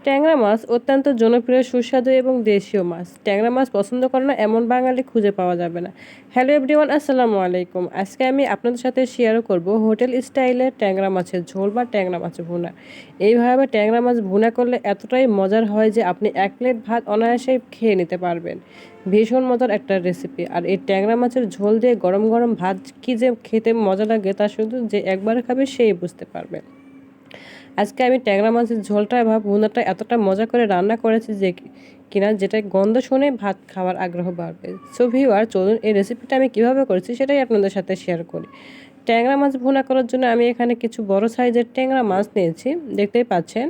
ট্যাংরা মাছ অত্যন্ত জনপ্রিয় সুস্বাদু এবং দেশীয় মাছ। ট্যাংরা মাছ পছন্দ করে না এমন বাঙালি খুঁজে পাওয়া যাবে না। হ্যালো এভরিওয়ান, আসসালামু আলাইকুম। আজকে আমি আপনাদের সাথে শেয়ার করব হোটেল স্টাইলের ট্যাংরা মাছের ঝোল বা ট্যাংরা মাছ ভুনা। এইভাবে ট্যাংরা মাছ ভুনা করলে এতটাই মজার হয় যে আপনি এক প্লেট ভাত অনায়াসেই খেয়ে নিতে পারবেন। ভীষণ মজার একটা রেসিপি। আর এই ট্যাংরা মাছের ঝোল দিয়ে গরম গরম ভাত কী যে খেতে মজা লাগে তা শুধু যে একবার খাবে সেই বুঝতে পারবে। আজকে আমি ট্যাংরা মাছের ঝোলটা বা ভুনাটা এতটা মজা করে রান্না করেছি যে কিনা যেটা গন্ধ শুনে ভাত খাওয়ার আগ্রহ বাড়বে। সো ভিউয়ার, চলুন এই রেসিপিটা আমি কিভাবে করেছি সেটাই আপনাদের সাথে শেয়ার করি। ট্যাংরা মাছ ভুনা করার জন্য আমি এখানে কিছু বড় সাইজের ট্যাংরা মাছ নিয়েছি, দেখতেই পাচ্ছেন।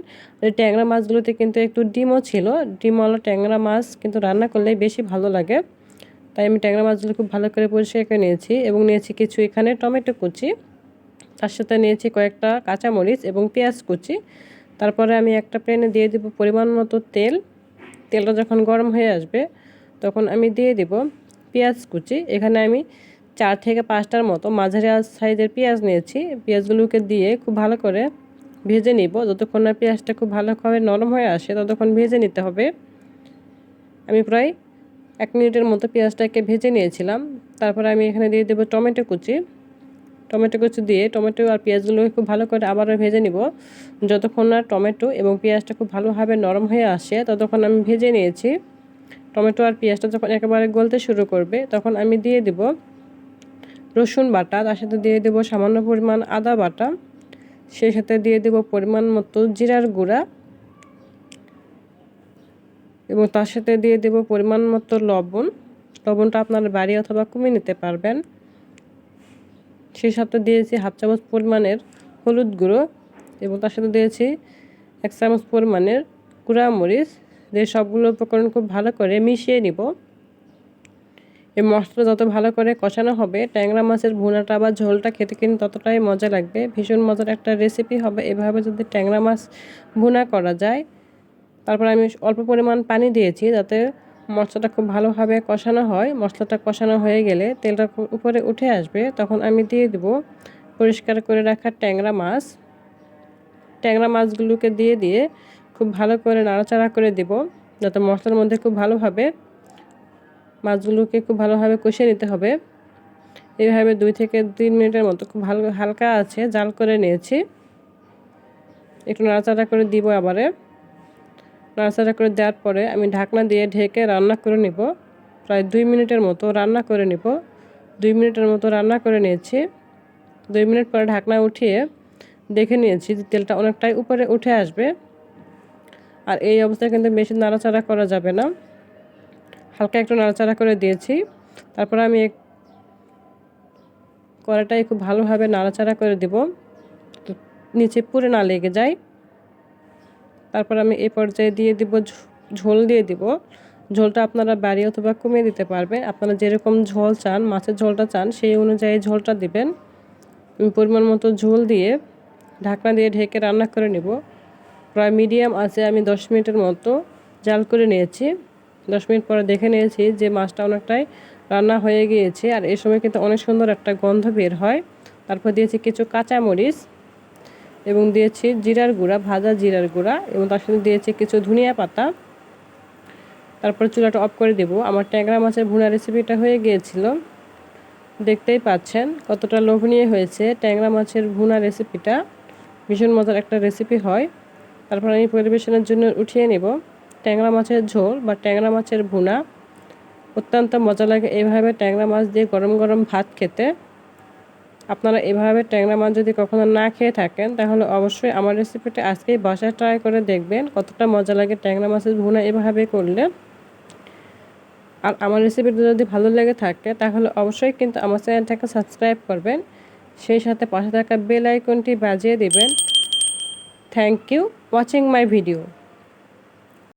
এই ট্যাংরা মাছগুলোতে কিন্তু একটু ডিমও ছিল। ডিমওয়ালা ট্যাংরা মাছ কিন্তু রান্না করলেই বেশি ভালো লাগে। তাই আমি ট্যাংরা মাছগুলো খুব ভালো করে পরিষ্কার করে নিয়েছি এবং নিয়েছি কিছু এখানে টমেটো কুচি। তার সাথে নিয়েছি কয়েকটা কাঁচামরিচ এবং পেঁয়াজ কুচি। তারপরে আমি একটা প্যানে দিয়ে দেব পরিমাণ মতো তেল। তেলটা যখন গরম হয়ে আসবে তখন আমি দিয়ে দেব পেঁয়াজ কুচি। এখানে আমি 4 থেকে 5টার মতো মাঝারি সাইজের পেঁয়াজ নিয়েছি। পেঁয়াজগুলোকে দিয়ে খুব ভালো করে ভেজে নিব। যতক্ষণ না পেঁয়াজটা খুব ভালোভাবে নরম হয়ে আসে ততক্ষণ ভেজে নিতে হবে। আমি প্রায় 1 মিনিটের মতো পেঁয়াজটাকে ভেজে নিয়েছিলাম। তারপরে আমি এখানে দিয়ে দেব টমেটো কুচি। টমেটো কুচি দিয়ে টমেটো আর পেঁয়াজগুলোকে খুব ভালো করে আবারও ভেজে নিব। যতক্ষণ না টমেটো এবং পেঁয়াজটা খুব ভালোভাবে নরম হয়ে আসে ততক্ষণ আমি ভেজে নিয়েছি। টমেটো আর পেঁয়াজটা যখন একেবারে গলতে শুরু করবে তখন আমি দিয়ে দেব রসুন বাটা, তার সাথে দিয়ে দেব সামান্য পরিমাণ আদা বাটা, সেই সাথে দিয়ে দেব পরিমাণ মতো জিরার গুঁড়া এবং তার সাথে দিয়ে দেব পরিমাণ মতো লবণ। লবণটা আপনার বাড়ি অথবা কমিয়ে নিতে পারবেন। সেই সাথে দিয়েছি 1/2 চামচ পরিমাণের হলুদ গুঁড়ো এবং তার সাথে দিয়েছি 1 চামচ পরিমাণের গুঁড়া মরিচ দিয়ে সবগুলো উপকরণ খুব ভালো করে মিশিয়ে নিব। এই মশলা যত ভালো করে কষানো হবে ট্যাংরা মাছের ভুনাটা বা ঝোলটা খেতে কিন্তু ততটাই মজা লাগবে। ভীষণ মজার একটা রেসিপি হবে এভাবে যদি ট্যাংরা মাছ ভুনা করা যায়। তারপর আমি অল্প পরিমাণ পানি দিয়েছি যাতে মশলাটা খুব ভালোভাবে কষানো হয়। মশলাটা কষানো হয়ে গেলে তেলটা উপরে উঠে আসবে তখন আমি দিয়ে দেব পরিষ্কার করে রাখা ট্যাংরা মাছ। ট্যাংরা মাছগুলোকে দিয়ে খুব ভালো করে নাড়াচাড়া করে দেব যাতে মশলার মধ্যে খুব ভালোভাবে মাছগুলোকে খুব ভালোভাবে কষিয়ে নিতে হবে। এইভাবে 2 থেকে 3 মিনিটের মতো খুব ভালো হালকা আছে জাল করে নিয়েছি। একটু নাড়াচাড়া করে দিব। আবারে নাড়াচাড়া করে দেওয়ার পরে আমি ঢাকনা দিয়ে ঢেকে রান্না করে নিব। প্রায় 2 মিনিটের মতো রান্না করে নিব। 2 মিনিটের মতো রান্না করে নিয়েছি। 2 মিনিট পরে ঢাকনা উঠিয়ে দেখে নিয়েছি যে তেলটা অনেকটাই উপরে উঠে আসবে। আর এই অবস্থায় কিন্তু বেশি নাড়াচাড়া করা যাবে না, হালকা একটু নাড়াচাড়া করে দিয়েছি। তারপর আমি কড়াইটাই খুব ভালোভাবে নাড়াচাড়া করে দেব নিচে পুড়ে না লেগে যায়। তারপর আমি এই পর্যায়ে দিয়ে দিব ঝোল দিয়ে দিব। ঝোলটা আপনারা বাড়িয়ে অথবা কমিয়ে দিতে পারবেন। আপনারা যেরকম ঝোল চান, মাছের ঝোলটা চান সেই অনুযায়ী ঝোলটা দিবেন। আমি পরিমাণ মতো ঝোল দিয়ে ঢাকনা দিয়ে ঢেকে রান্না করে নেব। প্রায় মিডিয়াম আছে আমি 10 মিনিটের মতো জাল করে নিয়েছি। 10 মিনিট পরে দেখে নিয়েছি যে মাছটা অনেকটাই রান্না হয়ে গিয়েছে আর এই সময় কিন্তু অনেক সুন্দর একটা গন্ধ বের হয়। তারপর দিয়েছি কিছু কাঁচামরিচ এবং দিয়েছি জিরার গুঁড়া, ভাজা জিরার গুঁড়া এবং তার সাথে দিয়েছি কিছু ধনিয়া পাতা। তারপর চুলাটা অফ করে দেব। আমার ট্যাংরা মাছের ভুনা রেসিপিটা হয়ে গিয়েছিল। দেখতেই পাচ্ছেন কতটা লোভনীয় হয়েছে ট্যাংরা মাছের ভুনা রেসিপিটা। ভীষণ মজার একটা রেসিপি হয়। তারপর আমি পরিবেশনের জন্য উঠিয়ে নেব। ট্যাংরা মাছের ঝোল বা ট্যাংরা মাছের ভুনা অত্যন্ত মজা লাগে এভাবে ট্যাংরা মাছ দিয়ে গরম গরম ভাত খেতে। আপনারা এভাবে ট্যাংরা মাছ যদি কখনো না খেয়ে থাকেন তাহলে অবশ্যই আমার রেসিপিটা আজকেই বাসায় ট্রাই করে দেখবেন কতটা মজা লাগে ট্যাংরা মাছের ভুনা এভাবে করলে। আর আমার রেসিপিটা যদি ভালো লেগে থাকে তাহলে অবশ্যই কিন্তু আমার চ্যানেলটাকে সাবস্ক্রাইব করবেন, সেই সাথে পাশে থাকা বেল আইকনটি বাজিয়ে দিবেন। Thank you watching my video.